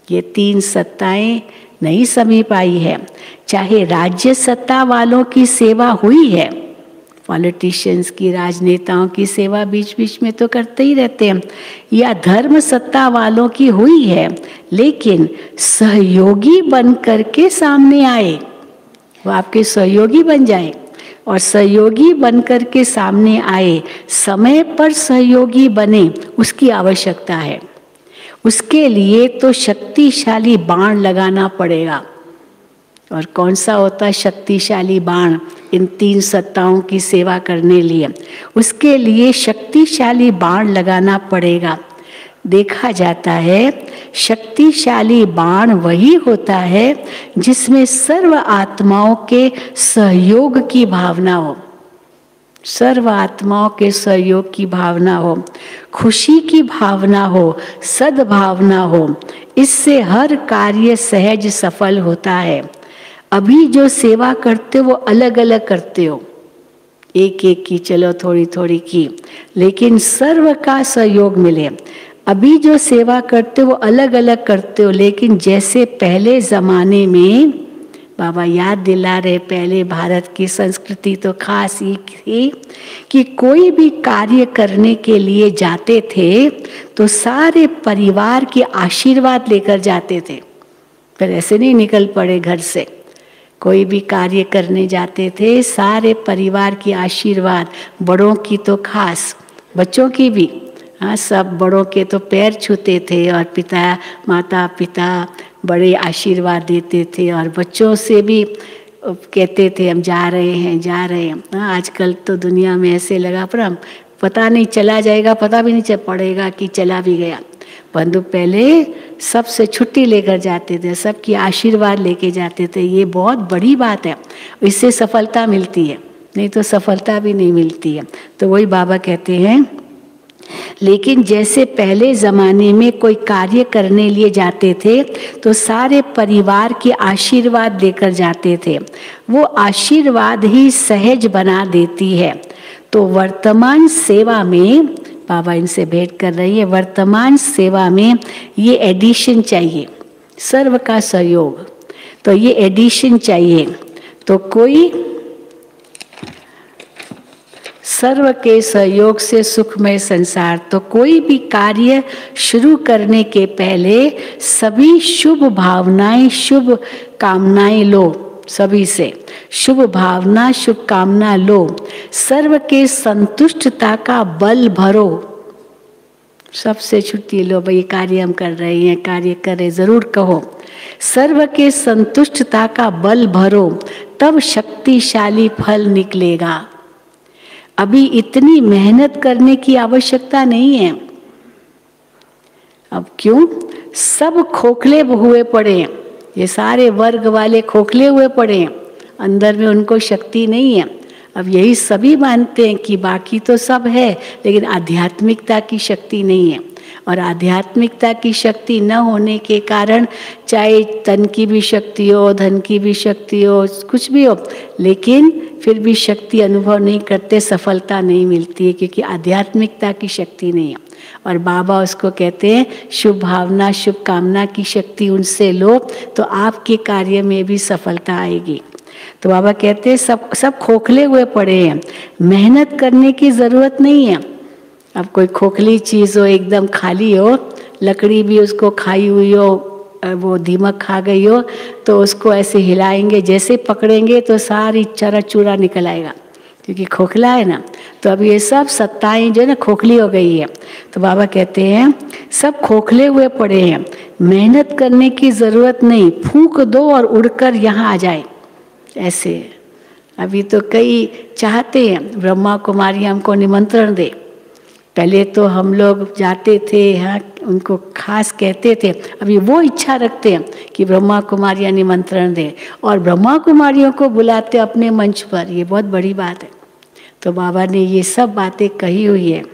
ये 3 सत्ताएं नहीं समीप आई है। चाहे राज्य सत्ता वालों की सेवा हुई है, पॉलिटिशियंस की, राजनेताओं की सेवा बीच बीच में तो करते ही रहते हैं, या धर्म सत्ता वालों की हुई है, लेकिन सहयोगी बन करके सामने आए, वो आपके सहयोगी बन जाए। और सहयोगी बन करके सामने आए, समय पर सहयोगी बने, उसकी आवश्यकता है। उसके लिए तो शक्तिशाली बाण लगाना पड़ेगा। और कौन सा होता है शक्तिशाली बाण इन 3 सत्ताओं की सेवा करने लिए? उसके लिए शक्तिशाली बाण लगाना पड़ेगा। देखा जाता है शक्तिशाली बाण वही होता है जिसमें सर्व आत्माओं के सहयोग की भावना हो, सर्व आत्माओं के सहयोग की भावना हो, खुशी की भावना हो, सद्भावना हो। इससे हर कार्य सहज सफल होता है। अभी जो सेवा करते हो वो अलग अलग करते हो, एक एक की, चलो थोड़ी थोड़ी की, लेकिन सर्व का सहयोग मिले। अभी जो सेवा करते हो वो अलग अलग करते हो, लेकिन जैसे पहले जमाने में बाबा याद दिला रहे, पहले भारत की संस्कृति तो खास ही थी कि कोई भी कार्य करने के लिए जाते थे तो सारे परिवार के आशीर्वाद लेकर जाते थे। फिर ऐसे नहीं निकल पड़े घर से, कोई भी कार्य करने जाते थे सारे परिवार की आशीर्वाद, बड़ों की तो खास, बच्चों की भी, हाँ सब बड़ों के तो पैर छूते थे और पिता, माता पिता बड़े आशीर्वाद देते थे, और बच्चों से भी कहते थे हम जा रहे हैं जा रहे हैं। हाँ आजकल तो दुनिया में ऐसे लगा पर हम पता नहीं चला जाएगा, पता भी नहीं चल पड़ेगा कि चला भी गया। परंतु पहले सबसे छुट्टी लेकर जाते थे, सबकी आशीर्वाद लेके जाते थे। ये बहुत बड़ी बात है, इससे सफलता मिलती है, नहीं तो सफलता भी नहीं मिलती है। तो वही बाबा कहते हैं, लेकिन जैसे पहले ज़माने में कोई कार्य करने लिए जाते थे तो सारे परिवार के आशीर्वाद लेकर जाते थे, वो आशीर्वाद ही सहज बना देती है। तो वर्तमान सेवा में बाबा इनसे भेंट कर रही है, वर्तमान सेवा में ये एडिशन चाहिए, सर्व का सहयोग, तो ये एडिशन चाहिए। तो कोई सर्व के सहयोग से सुखमय संसार, तो कोई भी कार्य शुरू करने के पहले सभी शुभ भावनाएं, शुभ कामनाएं लो, सभी से शुभ भावना, शुभ कामना लो। सर्व के संतुष्टता का बल भरो, सबसे छुट्टी लो, भाई कार्य हम कर रहे हैं, कार्य करें, जरूर कहो। सर्व के संतुष्टता का बल भरो, तब शक्तिशाली फल निकलेगा। अभी इतनी मेहनत करने की आवश्यकता नहीं है। अब क्यों? सब खोखले हुए पड़े हैं, ये सारे वर्ग वाले खोखले हुए पड़े हैं, अंदर में उनको शक्ति नहीं है। अब यही सभी मानते हैं कि बाकी तो सब है, लेकिन आध्यात्मिकता की शक्ति नहीं है। और आध्यात्मिकता की शक्ति न होने के कारण चाहे तन की भी शक्ति हो, धन की भी शक्ति हो, कुछ भी हो, लेकिन फिर भी शक्ति अनुभव नहीं करते, सफलता नहीं मिलती है, क्योंकि आध्यात्मिकता की शक्ति नहीं है। और बाबा उसको कहते हैं शुभ भावना, शुभ कामना की शक्ति उनसे लो तो आपके कार्य में भी सफलता आएगी। तो बाबा कहते हैं सब खोखले हुए पड़े हैं, मेहनत करने की जरूरत नहीं है। अब कोई खोखली चीज़ हो, एकदम खाली हो, लकड़ी भी उसको खाई हुई हो, वो दीमक खा गई हो, तो उसको ऐसे हिलाएंगे, जैसे पकड़ेंगे तो सारी चरा चूरा निकल आएगा, क्योंकि खोखला है ना। तो अब ये सब सत्ताएं जो है ना खोखली हो गई है। तो बाबा कहते हैं सब खोखले हुए पड़े हैं, मेहनत करने की ज़रूरत नहीं, फूंक दो और उड़कर यहाँ आ जाए। ऐसे अभी तो कई चाहते हैं ब्रह्मा कुमारी हमको निमंत्रण दे। पहले तो हम लोग जाते थे, हाँ, उनको खास कहते थे। अभी वो इच्छा रखते हैं कि ब्रह्मा कुमारियाँ निमंत्रण दें और ब्रह्मा कुमारियों को बुलाते अपने मंच पर। ये बहुत बड़ी बात है। तो बाबा ने ये सब बातें कही हुई है।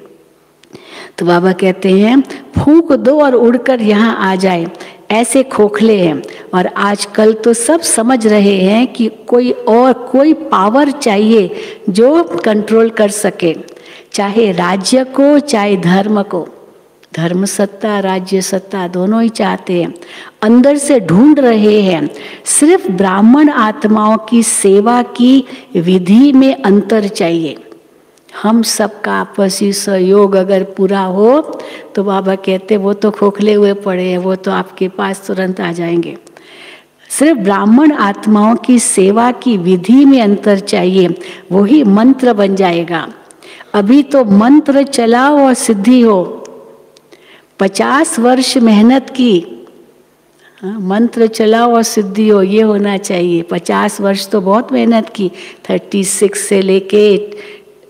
तो बाबा कहते हैं फूंक दो और उड़कर यहाँ आ जाए, ऐसे खोखले हैं। और आजकल तो सब समझ रहे हैं कि कोई पावर चाहिए जो कंट्रोल कर सके, चाहे राज्य को चाहे धर्म को। धर्म सत्ता, राज्य सत्ता दोनों ही चाहते हैं, अंदर से ढूंढ रहे हैं। सिर्फ ब्राह्मण आत्माओं की सेवा की विधि में अंतर चाहिए। हम सबका आपसी सहयोग अगर पूरा हो तो बाबा कहते वो तो खोखले हुए पड़े हैं, वो तो आपके पास तुरंत आ जाएंगे। सिर्फ ब्राह्मण आत्माओं की सेवा की विधि में अंतर चाहिए, वही मंत्र बन जाएगा। अभी तो मंत्र चलाओ और सिद्धि हो। 50 वर्ष मेहनत की, हाँ, मंत्र चलाओ और सिद्धि हो, ये होना चाहिए। 50 वर्ष तो बहुत मेहनत की, 36 से लेके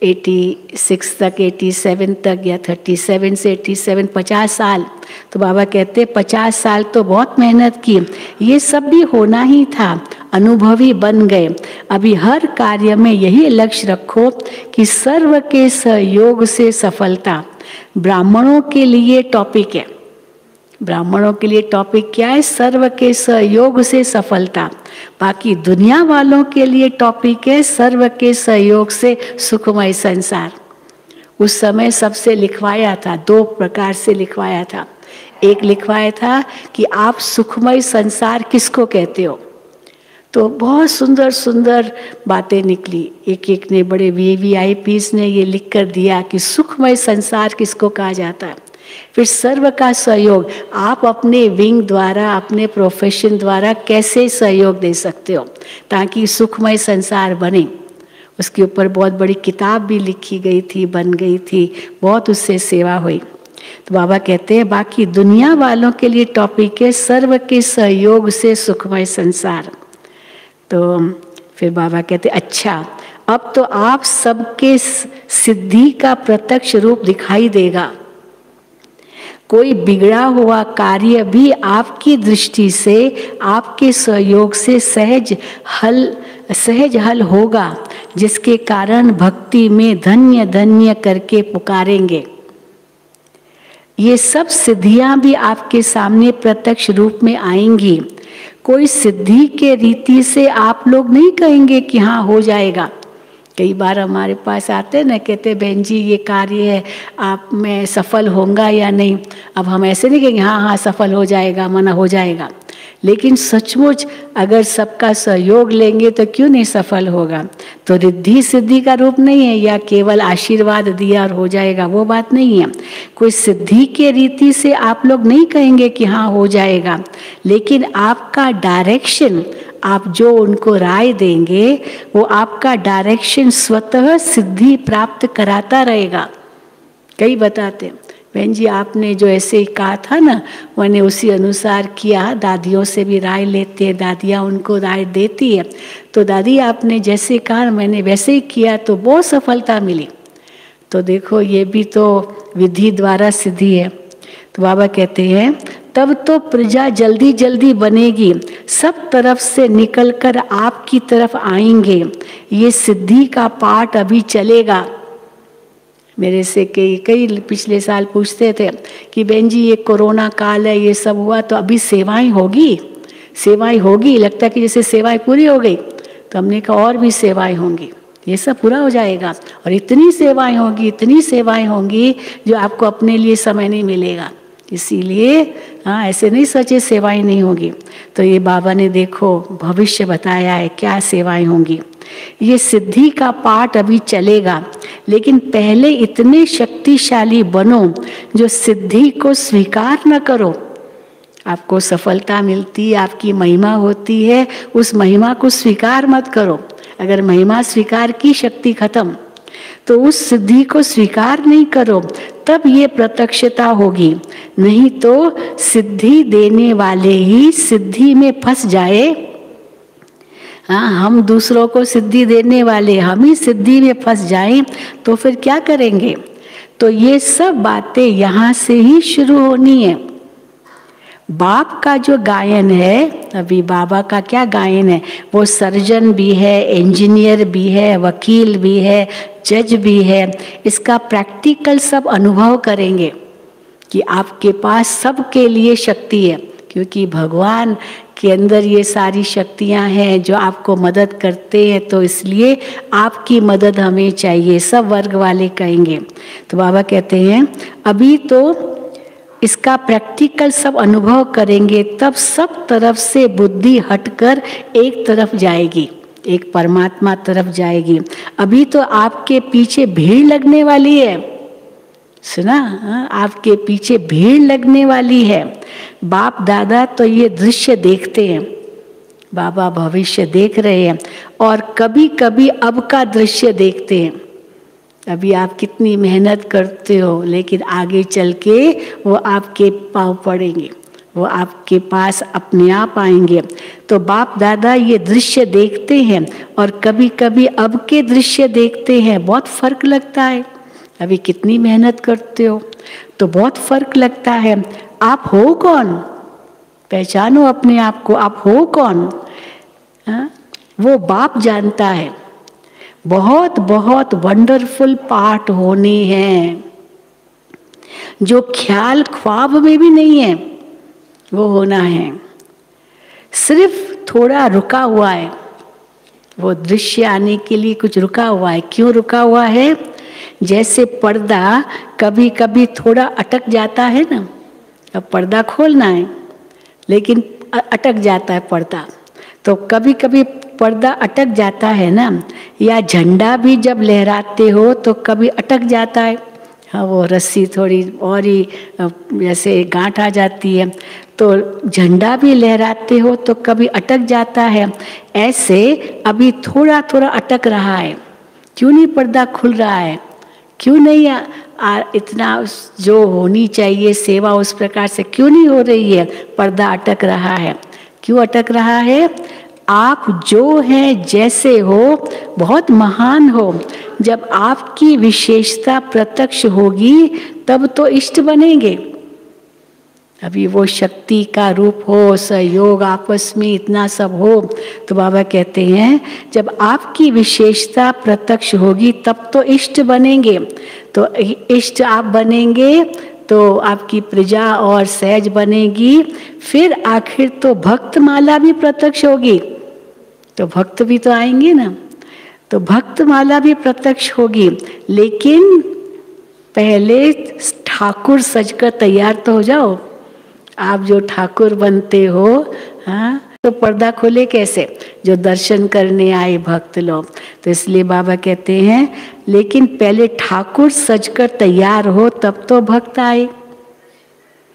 86 तक, 87 तक, या 37 से 87, 50 साल। तो बाबा कहते 50 साल तो बहुत मेहनत की, ये सब भी होना ही था, अनुभवी बन गए। अभी हर कार्य में यही लक्ष्य रखो कि सर्व के सहयोग से सफलता। ब्राह्मणों के लिए टॉपिक है, ब्राह्मणों के लिए टॉपिक क्या है? सर्व के सहयोग से सफलता। बाकी दुनिया वालों के लिए टॉपिक है सर्व के सहयोग से सुखमय संसार। उस समय सबसे लिखवाया था, 2 प्रकार से लिखवाया था। एक लिखवाया था कि आप सुखमय संसार किसको कहते हो, तो बहुत सुंदर सुंदर बातें निकली। एक ने बड़े VVIPs ने ये लिख कर दिया कि सुखमय संसार किसको कहा जाता है। फिर सर्व का सहयोग, आप अपने विंग द्वारा, अपने प्रोफेशन द्वारा कैसे सहयोग दे सकते हो ताकि सुखमय संसार बने। उसके ऊपर बहुत बड़ी किताब भी लिखी गई थी, बन गई थी, बहुत उससे सेवा हुई। तो बाबा कहते हैं बाकी दुनिया वालों के लिए टॉपिक है सर्व के सहयोग से सुखमय संसार। तो फिर बाबा कहते अच्छा, अब तो आप सबके सिद्धि का प्रत्यक्ष रूप दिखाई देगा। कोई बिगड़ा हुआ कार्य भी आपकी दृष्टि से, आपके सहयोग से सहज हल होगा, जिसके कारण भक्ति में धन्य धन्य करके पुकारेंगे। ये सब सिद्धियां भी आपके सामने प्रत्यक्ष रूप में आएंगी। कोई सिद्धि के रीति से आप लोग नहीं कहेंगे कि हाँ हो जाएगा। कई बार हमारे पास आते ना, कहते बहन जी ये कार्य है, आप में सफल होगा या नहीं। अब हम ऐसे नहीं कहेंगे हाँ हाँ सफल हो जाएगा, मना हो जाएगा। लेकिन सचमुच अगर सबका सहयोग लेंगे तो क्यों नहीं सफल होगा। तो रिद्धि सिद्धि का रूप नहीं है या केवल आशीर्वाद दिया और हो जाएगा, वो बात नहीं है। कोई सिद्धि के रीति से आप लोग नहीं कहेंगे कि हाँ हो जाएगा, लेकिन आपका डायरेक्शन, आप जो उनको राय देंगे वो आपका डायरेक्शन स्वतः सिद्धि प्राप्त कराता रहेगा। कई बताते हैं बहन जी आपने जो ऐसे ही कहा था ना, मैंने उसी अनुसार किया। दादियों से भी राय लेते हैं, दादियाँ उनको राय देती है। तो दादी आपने जैसे कहा मैंने वैसे ही किया तो बहुत सफलता मिली। तो देखो ये भी तो विधि द्वारा सिद्धि है। तो बाबा कहते हैं तब तो प्रजा जल्दी जल्दी बनेगी, सब तरफ से निकलकर आपकी तरफ आएंगे। ये सिद्धि का पाठ अभी चलेगा। मेरे से कई पिछले साल पूछते थे कि बहन जी ये कोरोना काल है, ये सब हुआ तो अभी सेवाएं होगी, सेवाएं होगी, लगता है कि जैसे सेवाएं पूरी हो गई। तो हमने कहा और भी सेवाएं होंगी, ये सब पूरा हो जाएगा और इतनी सेवाएं होगी, इतनी सेवाएं होंगी जो आपको अपने लिए समय नहीं मिलेगा। इसीलिए हाँ, ऐसे नहीं सोचे सेवाएं नहीं होगी। तो ये बाबा ने देखो भविष्य बताया है क्या सेवाएं होंगी। ये सिद्धि का पाठ अभी चलेगा, लेकिन पहले इतने शक्तिशाली बनो जो सिद्धि को स्वीकार न करो। आपको सफलता मिलती, आपकी महिमा होती है, उस महिमा को स्वीकार मत करो। अगर महिमा स्वीकार की, शक्ति खत्म, तो उस सिद्धि को स्वीकार नहीं करो, तब ये प्रत्यक्षता होगी। नहीं तो सिद्धि देने वाले ही सिद्धि में फंस जाए। हाँ, हम दूसरों को सिद्धि देने वाले हम ही सिद्धि में फंस जाएं तो फिर क्या करेंगे। तो ये सब बातें यहाँ से ही शुरू होनी है। बाप का जो गायन है, अभी बाबा का क्या गायन है, वो सर्जन भी है, इंजीनियर भी है, वकील भी है, जज भी है। इसका प्रैक्टिकल सब अनुभव करेंगे कि आपके पास सबके लिए शक्ति है, क्योंकि भगवान के अंदर ये सारी शक्तियां हैं जो आपको मदद करते हैं। तो इसलिए आपकी मदद हमें चाहिए, सब वर्ग वाले कहेंगे। तो बाबा कहते हैं अभी तो इसका प्रैक्टिकल सब अनुभव करेंगे, तब सब तरफ से बुद्धि हटकर एक तरफ जाएगी, एक परमात्मा तरफ जाएगी। अभी तो आपके पीछे भीड़ लगने वाली है, सुना? आपके पीछे भीड़ लगने वाली है। बाप दादा तो ये दृश्य देखते हैं, बाबा भविष्य देख रहे हैं और कभी कभी अब का दृश्य देखते हैं। अभी आप कितनी मेहनत करते हो, लेकिन आगे चल के वो आपके पाँव पड़ेंगे, वो आपके पास अपने आप आएंगे। तो बाप दादा ये दृश्य देखते हैं और कभी कभी अब के दृश्य देखते हैं। बहुत फर्क लगता है। अभी कितनी मेहनत करते हो तो बहुत फर्क लगता है। आप हो कौन, पहचानो अपने आप को, आप हो कौन? वो बाप जानता है। बहुत बहुत वंडरफुल पार्ट होने हैं जो ख्याल ख्वाब में भी नहीं है, वो होना है। सिर्फ थोड़ा रुका हुआ है, वो दृश्य आने के लिए कुछ रुका हुआ है। क्यों रुका हुआ है? जैसे पर्दा कभी कभी थोड़ा अटक जाता है ना, अब पर्दा खोलना है लेकिन अटक जाता है पर्दा, तो कभी कभी पर्दा अटक जाता है ना। या झंडा भी जब लहराते हो तो कभी अटक जाता है, हाँ, वो रस्सी थोड़ी और ही जैसे गांठ आ जाती है, तो झंडा भी लहराते हो तो कभी अटक जाता है। ऐसे अभी थोड़ा थोड़ा अटक रहा है। क्यों नहीं पर्दा खुल रहा है? क्यों नहीं इतना जो होनी चाहिए सेवा उस प्रकार से क्यों नहीं हो रही है? पर्दा अटक रहा है। क्यों अटक रहा है? आप जो हैं, जैसे हो, बहुत महान हो। जब आपकी विशेषता प्रत्यक्ष होगी तब तो इष्ट बनेंगे। अभी वो शक्ति का रूप हो, सहयोग आपस में इतना सब हो, तो बाबा कहते हैं जब आपकी विशेषता प्रत्यक्ष होगी तब तो इष्ट बनेंगे। तो इष्ट आप बनेंगे तो आपकी प्रजा और सहज बनेगी। फिर आखिर तो भक्त माला भी प्रत्यक्ष होगी, तो भक्त भी तो आएंगे ना, तो भक्त माला भी प्रत्यक्ष होगी। लेकिन पहले ठाकुर सजकर तैयार तो हो जाओ। आप जो ठाकुर बनते हो, हाँ, तो पर्दा खोले कैसे? जो दर्शन करने आए भक्त लोग। तो इसलिए बाबा कहते हैं लेकिन पहले ठाकुर सजकर तैयार हो तब तो भक्त आए।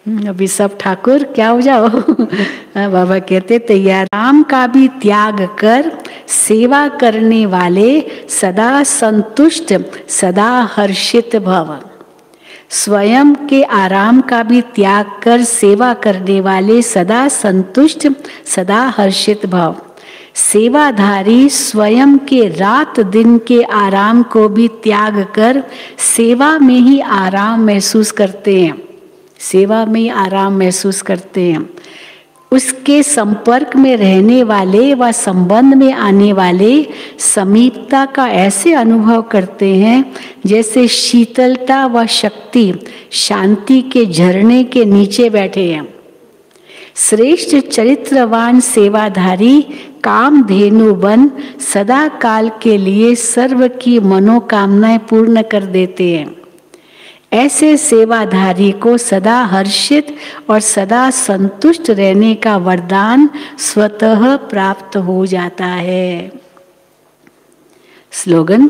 अभी सब ठाकुर क्या हो जाओ। बाबा कहते तैयार। राम का भी त्याग कर सेवा करने वाले सदा संतुष्ट सदा हर्षित भव। स्वयं के आराम का भी त्याग कर सेवा करने वाले सदा संतुष्ट सदा हर्षित भव। सेवाधारी स्वयं के रात दिन के आराम को भी त्याग कर सेवा में ही आराम महसूस करते हैं, सेवा में ही आराम महसूस करते हैं। उसके संपर्क में रहने वाले व संबंध में आने वाले समीपता का ऐसे अनुभव करते हैं जैसे शीतलता व शक्ति शांति के झरने के नीचे बैठे हैं। श्रेष्ठ चरित्रवान सेवाधारी कामधेनु बन सदा काल के लिए सर्व की मनोकामनाएं पूर्ण कर देते हैं। ऐसे सेवाधारी को सदा हर्षित और सदा संतुष्ट रहने का वरदान स्वतः प्राप्त हो जाता है। स्लोगन: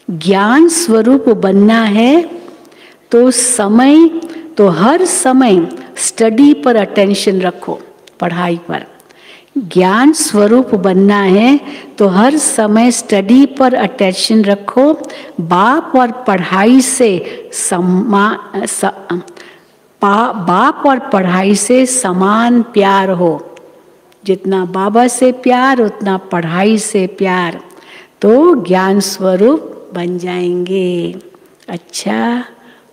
ज्ञान स्वरूप बनना है तो हर समय स्टडी पर अटेंशन रखो, पढ़ाई पर। ज्ञान स्वरूप बनना है तो हर समय स्टडी पर अटेंशन रखो। बाप और पढ़ाई से बाप और पढ़ाई से समान प्यार हो। जितना बाबा से प्यार उतना पढ़ाई से प्यार, तो ज्ञान स्वरूप बन जाएंगे। अच्छा,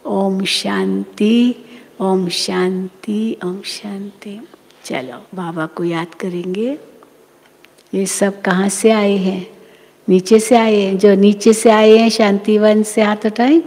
ओम शांति, ओम शांति, ओम शांति। चलो बाबा को याद करेंगे। ये सब कहाँ से आए हैं? नीचे से आए हैं। जो नीचे से आए हैं शांतिवन से हाथ उठाएं।